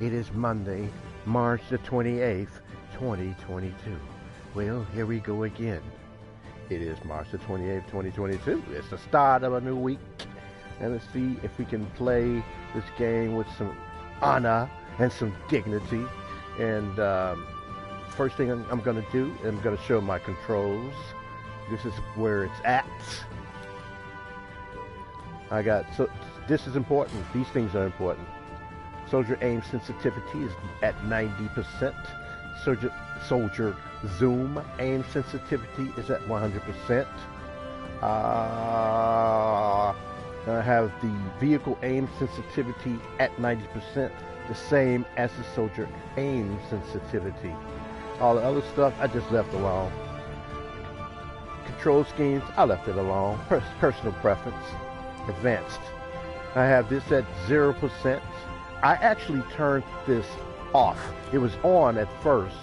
It is Monday, March the 28th, 2022. Well, here we go again. It is March the 28th, 2022. It's the start of a new week. And let's see if we can play this game with some honor and some dignity. And first thing I'm going to do, I'm going to show my controls. This is where it's at. So this is important. These things are important. Soldier aim sensitivity is at 90%. Soldier zoom aim sensitivity is at 100%. I have the vehicle aim sensitivity at 90%, the same as the soldier aim sensitivity. All the other stuff I just left alone. Control schemes, I left it alone. Personal preference, advanced. I have this at 0%. I actually turned this off. It was on at first,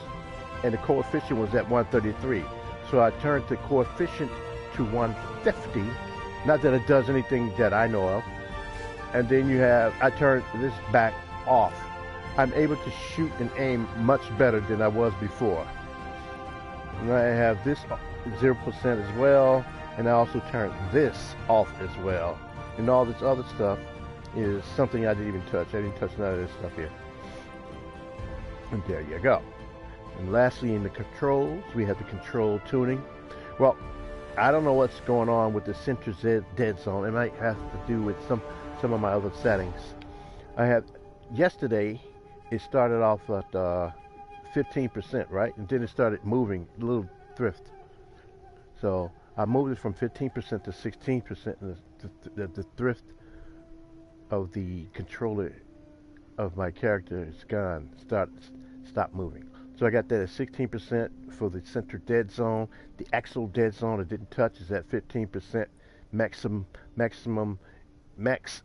and the coefficient was at 133. So I turned the coefficient to 150. Not that it does anything that I know of. And then I turned this back off. I'm able to shoot and aim much better than I was before. And I have this 0% as well, and I also turned this off as well. And all this other stuff is something I didn't even touch. I didn't touch none of this stuff here. And there you go. And lastly, in the controls, we have the control tuning. Well, I don't know what's going on with the center dead zone. It might have to do with some of my other settings. Yesterday, it started off at 15%, right? And then it started moving, a little drift. So I moved it from 15% to 16%, and the drift of the controller of my character is gone. Stop moving. So I got that at 16% for the center dead zone. The actual dead zone I didn't touch is at 15%. Max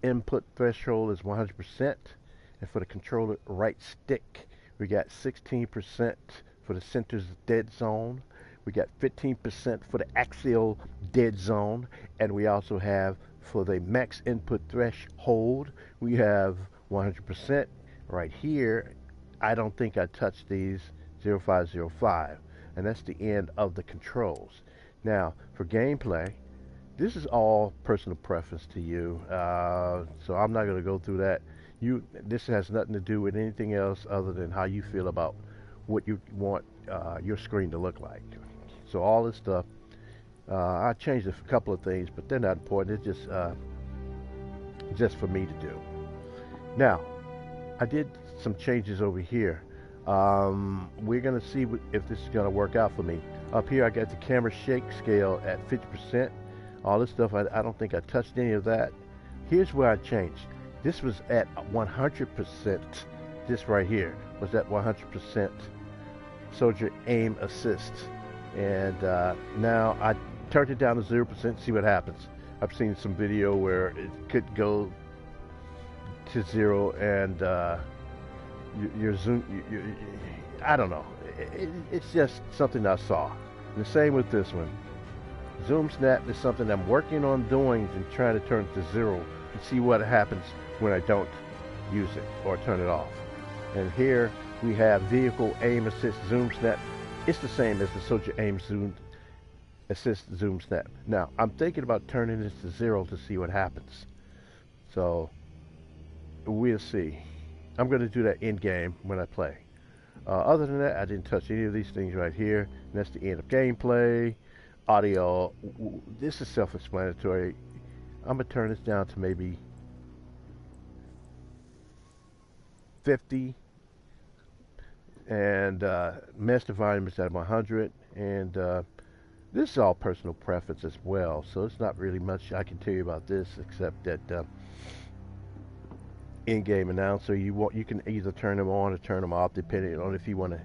input threshold is 100%. And for the controller right stick, we got 16% for the center's dead zone. We got 15% for the axial dead zone, and we also have for the max input threshold, we have 100% right here. I don't think I touched these 0505, and that's the end of the controls. Now, for gameplay, this is all personal preference to you, so I'm not going to go through that. This has nothing to do with anything else other than how you feel about what you want your screen to look like. So all this stuff, I changed a couple of things, but they're not important. It's just for me to do. Now, I did some changes over here. We're gonna see if this is gonna work out for me. Up here, I got the camera shake scale at 50%. All this stuff, I don't think I touched any of that. Here's where I changed. This was at 100%. This right here was at 100% soldier aim assist. And now I turned it down to 0%, see what happens. I've seen some video where it could go to 0 and your zoom, I don't know. It's just something I saw. And the same with this one. Zoom snap is something I'm working on doing and trying to turn it to 0 and see what happens when I don't use it or turn it off. And here we have vehicle aim assist zoom snap. It's the same as the soldier aim zoom assist zoom snap. Now, I'm thinking about turning this to 0 to see what happens. So, we'll see. I'm going to do that in-game when I play. Other than that, I didn't touch any of these things right here. And that's the end of gameplay. Audio, this is self-explanatory. I'm going to turn this down to maybe 50. And master volume is at 100. And this is all personal preference as well. So it's not really much I can tell you about this except that in-game announcer, you can either turn them on or turn them off depending on if you want to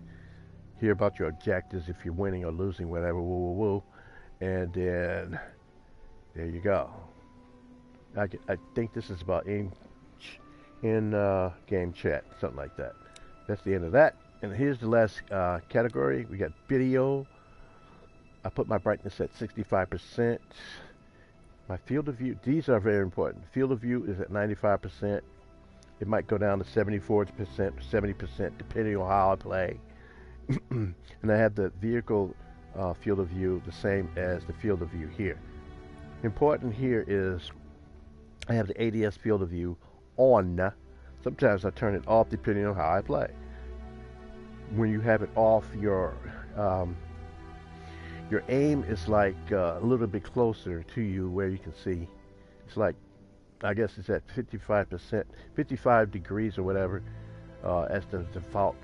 hear about your objectives, if you're winning or losing, whatever, woo woo woo. And then there you go. I think this is about in game chat, something like that. That's the end of that. And here's the last category. We got video. I put my brightness at 65%. My field of view, these are very important. Field of view is at 95%. It might go down to 74%, 70%, depending on how I play. And I have the vehicle field of view the same as the field of view here. Important here is I have the ADS field of view on. Sometimes I turn it off depending on how I play. When you have it off, your aim is like a little bit closer to you where you can see. It's like, I guess it's at 55%, 55 degrees or whatever, as the default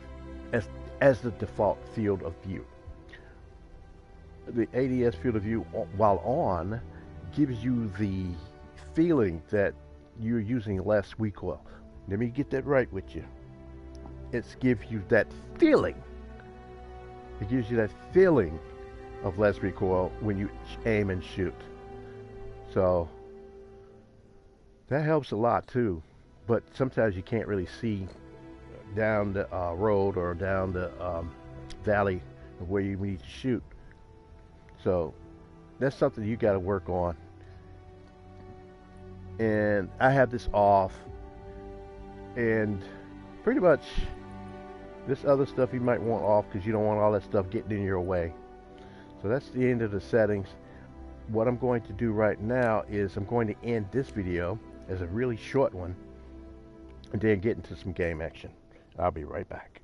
field of view. The ADS field of view, while on, gives you the feeling that you're using less recoil. Let me get that right with you. It gives you that feeling. It gives you that feeling of less recoil when you aim and shoot. So that helps a lot too. But sometimes you can't really see down the road or down the valley of where you need to shoot. So that's something you got to work on. And I have this off, and pretty much this other stuff you might want off because you don't want all that stuff getting in your way. So that's the end of the settings. What I'm going to do right now is I'm going to end this video as a really short one and then get into some game action. I'll be right back.